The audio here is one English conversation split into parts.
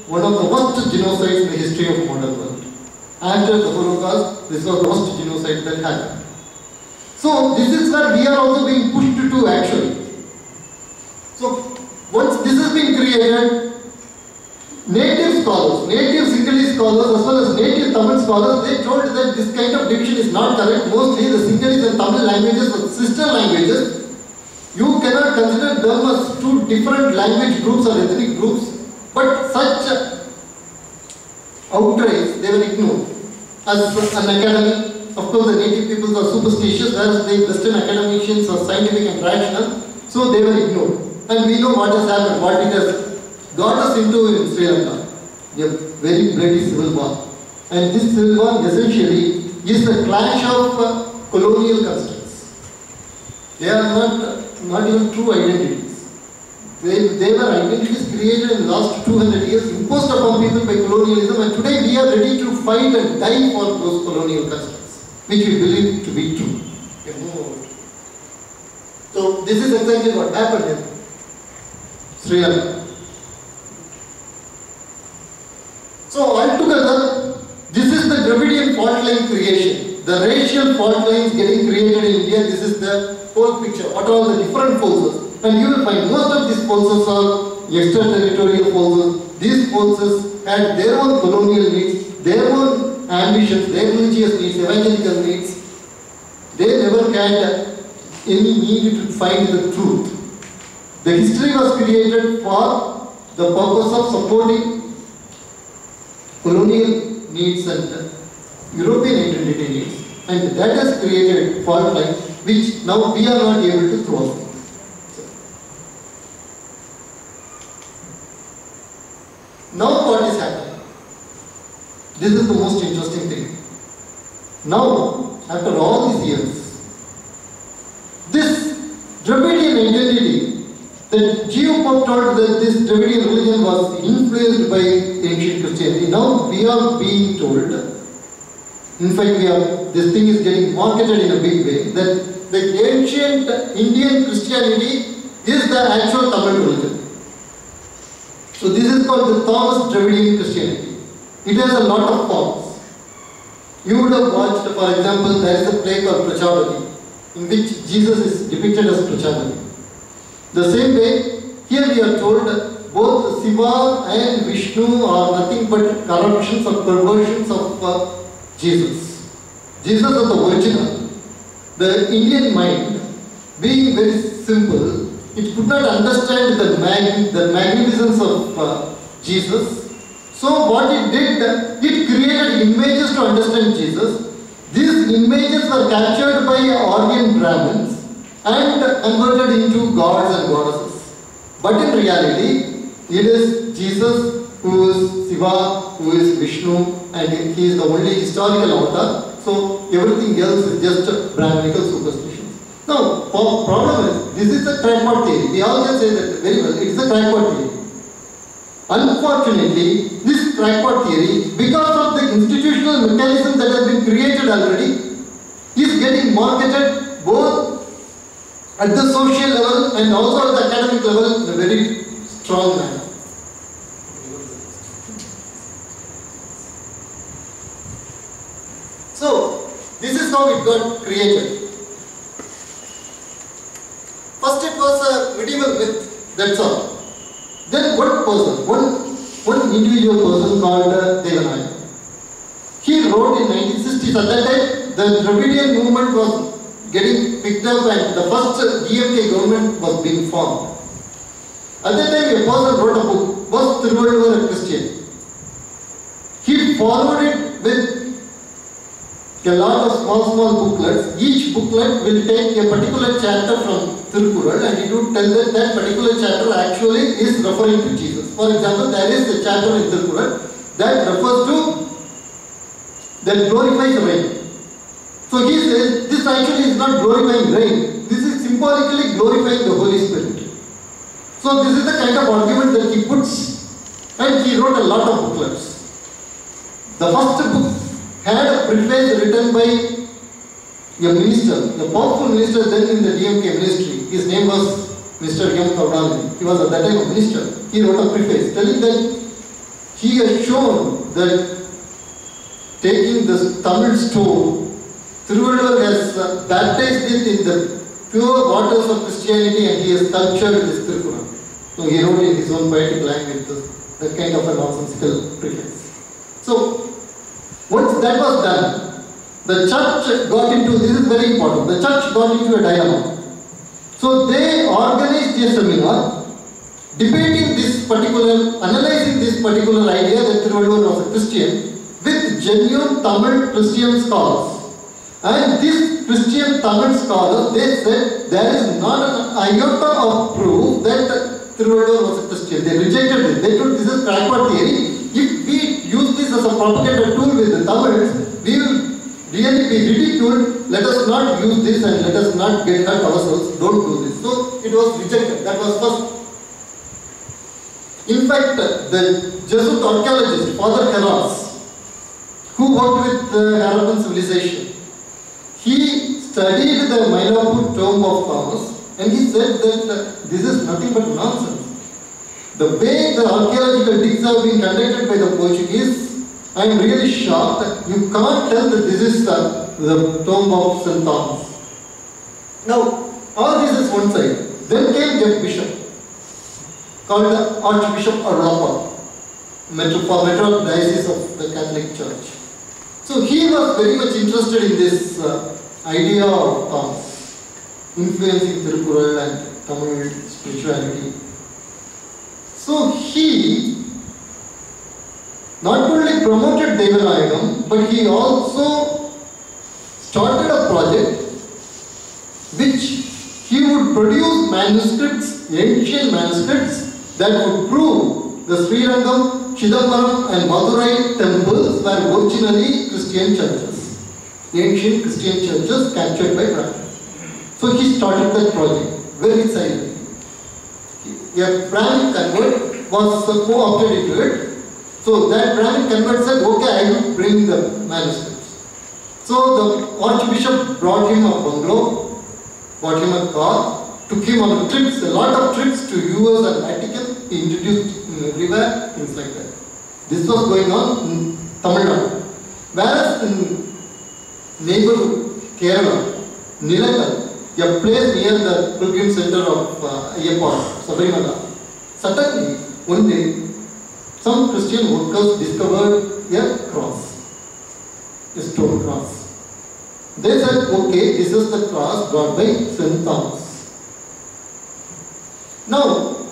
one of the worst genocides in the history of modern world. After the Holocaust, this was the worst genocide that happened. So this is where we are also being pushed to actually. So once this has been created, native scholars, native Sinhalese scholars as well as native Tamil scholars, they told that this kind of division is not correct. Mostly the Sinhalese and Tamil languages are sister languages. You cannot consider them as two different language groups or ethnic groups. But such outrage, they were ignored. As an academy, of course the native peoples are superstitious, whereas the Western academicians are scientific and rational, so they were ignored. And we know what has happened, what it has got us into in Sri Lanka. A very bloody civil war. And this civil war essentially is the clash of colonial constraints. They are not even true identities. They were identities created in the last 200 years, imposed upon people by colonialism, and today we are ready to fight and die for those colonial constraints, which we believe to be true. So this is exactly what happened in Sri Lanka. So altogether, this is the Dravidian fault line creation. The racial fault lines getting created in India, this is the whole picture. What are all the different forces? And you will find most of these forces are extraterritorial forces. These forces had their own colonial needs, their own ambitions, their religious needs, evangelical needs. They never had any need to find the truth. The history was created for the purpose of supporting colonial needs and European identity needs. And that has created fault lines which now we are not able to cross. Now what is happening? This is the most interesting thing. Now, after all these years, this Dravidian identity, that Geo Pope told that this Dravidian religion was influenced by ancient Christianity. Now we are being told, in fact this thing is getting marketed in a big way, that the ancient Indian Christianity is the actual Tamil religion. So this is called the Thomas Dravidian Christianity. It has a lot of forms. You would have watched, for example, there is a play called Prachabali, in which Jesus is depicted as Prachabali. The same way, here we are told both Shiva and Vishnu are nothing but corruptions or perversions of Jesus. Jesus is the original. The Indian mind, being very simple, it could not understand the magnificence of Jesus. So what it did, it created images to understand Jesus. These images were captured by Aryan Brahmins and converted into gods and goddesses. But in reality, it is Jesus who is Shiva, who is Vishnu, and he is the only historical avatar. So everything else is just Brahminical superstition. Now, problem is, this is a crackpot theory. We all can say that very well, it is a crackpot theory. Unfortunately, this crackpot theory, because of the institutional mechanism that has been created already, is getting marketed both at the social level and also at the academic level in a very strong manner. So, this is how it got created. First it was a medieval myth, that's all. Then one person, one individual person called Devanaya. He wrote in 1960s. At that time, the Dravidian movement was getting picked up and the first DMK government was being formed. At that time, a person wrote a book, Was Thiruvalluvar a Christian? He followed it with a lot of small booklets. Each booklet will take a particular chapter from Tirukkural and it would tell that that particular chapter actually is referring to Jesus. For example, there is a chapter in Tirukkural that refers to, that glorifies rain. So he says, this actually is not glorifying rain. This is symbolically glorifying the Holy Spirit. So this is the kind of argument that he puts, and he wrote a lot of booklets. The first book had a preface written by a minister, the powerful minister then in the DMK ministry. His name was Mr. M. Karunanidhi. He was at that time a minister. He wrote a preface telling that he has shown that taking this Tamil stone, Thiruvallur has baptized it in the pure waters of Christianity and he has sculptured this Thirukkural. So he wrote in his own poetic language that kind of a nonsensical preface. So once that was done, the church got into, this is very important, the church got into a dilemma. So they organized a seminar debating this particular, analyzing this particular idea that Thiruvallur was a Christian with genuine Tamil Christian scholars. And these Christian Tamil scholars, they said there is not an iota of proof that Thiruvallur was a Christian. They rejected it. They told this is crackpot theory. If we use this as a propaganda tool with the Tamils, we will really be ridiculed. Let us not use this and let us not get hurt ourselves. Don't do this. So it was rejected. That was first. In fact, the Jesuit archaeologist, Father Carras, who worked with the Harappan civilization, he studied the Mylapore tomb of Thomas and he said that this is nothing but nonsense. The way the archaeological digs have been conducted by the Portuguese, I am really shocked. You can't tell that this is the tomb of St. Thomas. Now, all this is one side. Then came Jeff Bishop, called the Archbishop Arapa, Metropolitan Diocese of the Catholic Church. So he was very much interested in this idea of Thomas, influencing Thirukkural and Tamil spirituality. So he not only promoted Devanayagam, but he also started a project which he would produce manuscripts, ancient manuscripts that would prove the Srirangam, Chidambaram and Madurai temples were originally Christian churches, ancient Christian churches captured by Brahmins. So he started that project very silently. A Brahmin convert was co-opted into it. So that Brahmin convert said, okay, I will bring the manuscripts. So the Archbishop brought him a bungalow, bought him a car, took him on trips, a lot of trips to US and Vatican. He introduced him everywhere, things like that. This was going on in Tamil Nadu. Whereas in neighborhood Kerala, Nilakal, a place near the pilgrim center of Ayyappa, Sabarimala, suddenly one day some Christian workers discovered a cross, a stone cross. They said, okay, this is the cross brought by St. Thomas. Now,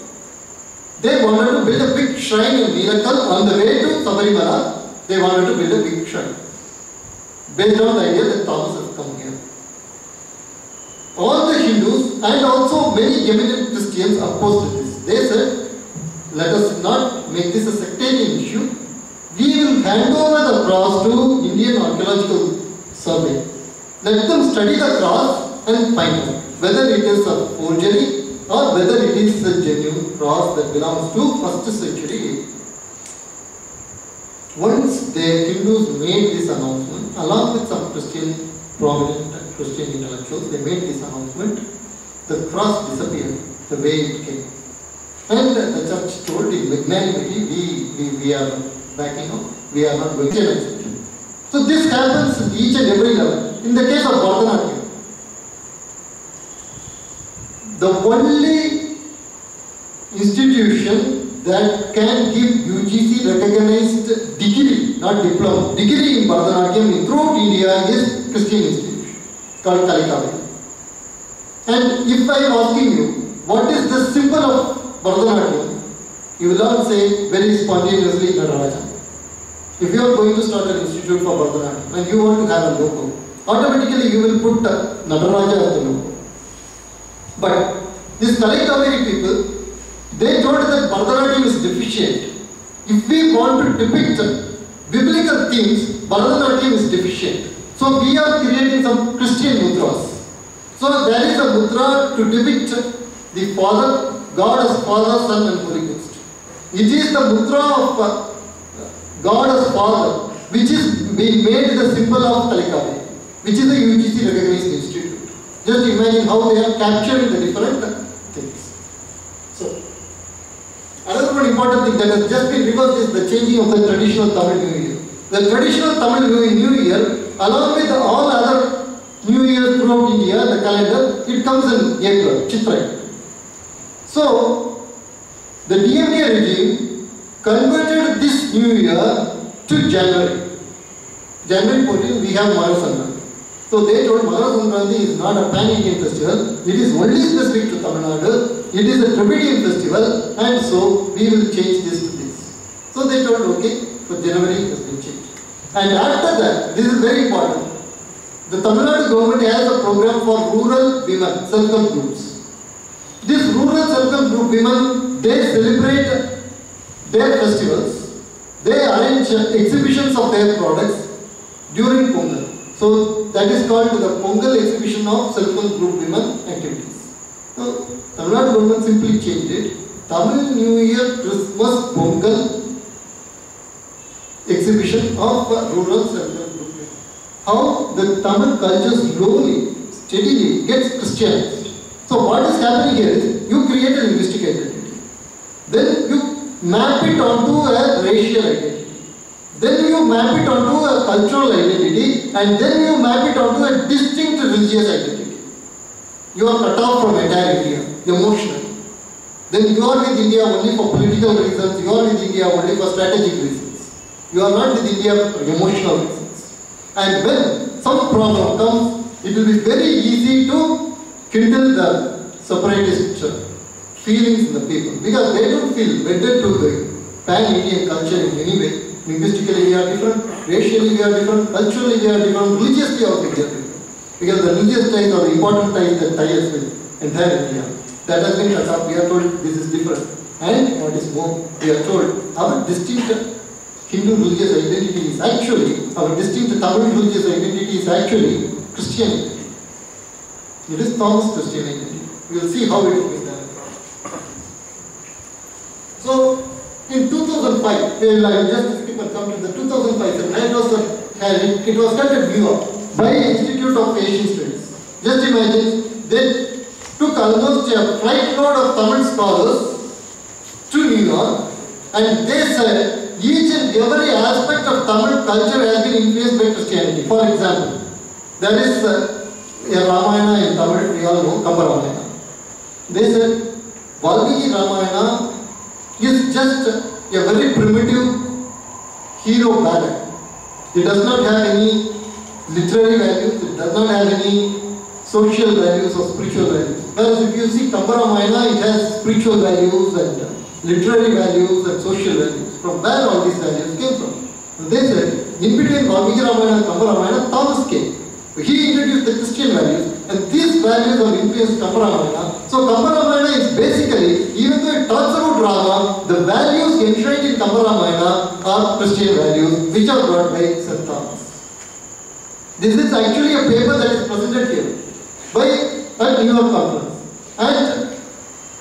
they wanted to build a big shrine in Nilakal. On the way to Sabarimala, they wanted to build a big shrine based on the idea that Thomas has come here. All the Hindus and also many eminent Christians opposed this. They said, let us not make this a sectarian issue. We will hand over the cross to Indian Archaeological Survey. Let them study the cross and find out whether it is a forgery or whether it is a genuine cross that belongs to 1st century. Once the Hindus made this announcement, along with some prominent Christian intellectuals, they made this announcement, the cross disappeared the way it came. And the church told in magnanimity, we are backing up, we are not going to accept it. So this happens at each and every level. In the case of Bharatanatyam, the only institution that can give UGC recognized degree, not diploma, degree in Bharatanatyam throughout India is Christian institution called Kalikaveri. And if I am asking you, what is the symbol of Bharatanatyam? You will all say very spontaneously Nataraja. If you are going to start an institute for Bharatanatyam and you want to have a logo, automatically you will put Nataraja as the logo. But these Kalikaveri people, they told that Bharatanatyam is deficient. If we want to depict biblical themes, Bharatanatyam is deficient. So we are creating some Christian mudras. So there is a mudra to depict the Father, God as Father, Son and Holy Ghost. It is the mudra of God as Father, which is being made the symbol of Kalikaveri, which is a UGC recognized institute. Just imagine how they are capturing the different things. So, another also one important thing that has just been reversed is the changing of the traditional Tamil New Year. The traditional Tamil New Year, along with all other New Years throughout India, the calendar, it comes in April, Chitrai. So, the DMK regime converted this New Year to January. January 14, we have Makara Sankranti. So they told Makara Sankranti is not a pan-Indian festival, it is only specific to Tamil Nadu, it is a Dravidian festival, and so we will change this to this. So they told, okay, for January it has been changed. And after that, this is very important, the Tamil Nadu government has a program for rural women, self-help groups. These rural self-help group women, they celebrate their festivals, they arrange exhibitions of their products during Pongal. So that is called the Pongal exhibition of self-help group women activities. So Tamil Nadu government simply changed it. Tamil New Year Christmas Pongal exhibition of rural self-help group women. How the Tamil culture slowly, steadily gets Christianized. So what is happening here is you create a linguistic identity. Then you map it onto a racial identity. Then you map it onto a cultural identity, and then you map it onto a distinct religious identity. You are cut off from entire India, emotionally. Then you are with India only for political reasons, you are with India only for strategic reasons. You are not with India for emotional reasons. And when some problem comes, it will be very easy to kindle the separatist feelings in the people, because they don't feel wedded to the pan-Indian culture in any way. Linguistically we are different, racially we are different, culturally we are different, religiously also we are different. Because the religious ties are the important ties that tie us with entire India. That has been cut off. We are told this is different. And what is more, we are told our distinct Hindu religious identity is actually, our distinct Tamil religious identity is actually Christianity. It is Thomas Christianity. We will see how it will be done. So, in 2005, I just skip and come to the 2005 seminar. It was held in New York by Institute of Asian Studies. Just imagine, they took almost a flight load of Tamil scholars to New York, and they said each and every aspect of Tamil culture has been influenced by Christianity. For example, there is a Ramayana in Tamil, we all know, Kamba Ramayana. They said Valmiki Ramayana is just a very primitive hero ballad. It does not have any literary values, it does not have any social values or spiritual values. Whereas if you see Kamba Ramayana, it has spiritual values and literary values and social values. From where all these values came from? And they said, in between Valmiki Ramayana and Kamba Ramayana, Thomas came. He introduced the Christian values, and these values have influenced Kamba Ramayana. So Kamba Ramayana is basically, even though it talks about Rama, the values enshrined in Kamba Ramayana are Christian values, which are brought by St. Thomas. This is actually a paper that is presented here by a New York conference. And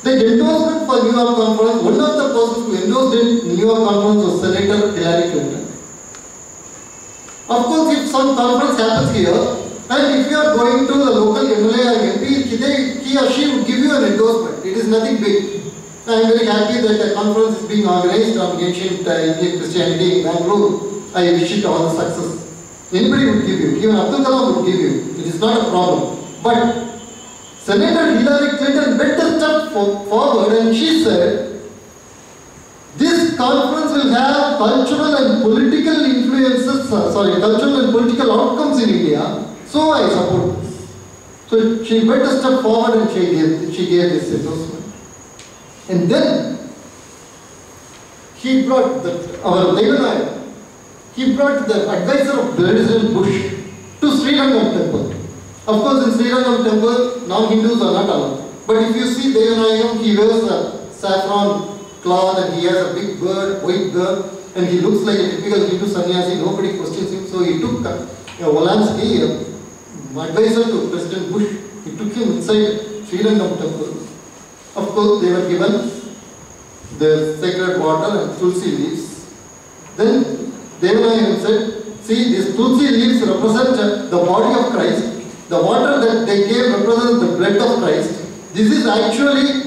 the endorsement for New York conference, one of the persons who endorsed in New York conference was Senator Hillary Clinton. Of course, if some conference happens here, and if you are going to the local MLA or MP, he or she would give you an endorsement. It is nothing big. I am very happy that a conference is being organized on ancient Indian Christianity in Bangalore. I wish it all the success. Anybody would give you, even Abdul Kalam would give you. It is not a problem. But Senator Hillary Clinton went a step forward and she said, this conference will have cultural and political influences, cultural and political outcomes in India. So I support this. So she went a step forward and she gave this endorsement. And then he brought our Devanaya, he brought the advisor of President Bush to Srirangam temple. Of course, in Srirangam temple, non-Hindus are not allowed. But if you see Devanayam, he wears a saffron cloth and he has a big bird, white bird, and he looks like a typical Hindu sannyasi. Nobody questions him. So he took Wolanski, advisor to President Bush, he took him inside Srirangam temple. Of course, they were given the sacred water and tulsi leaves. Then Devanayam said, see, these tulsi leaves represent the body of Christ. The water that they gave represents the blood of Christ. This is actually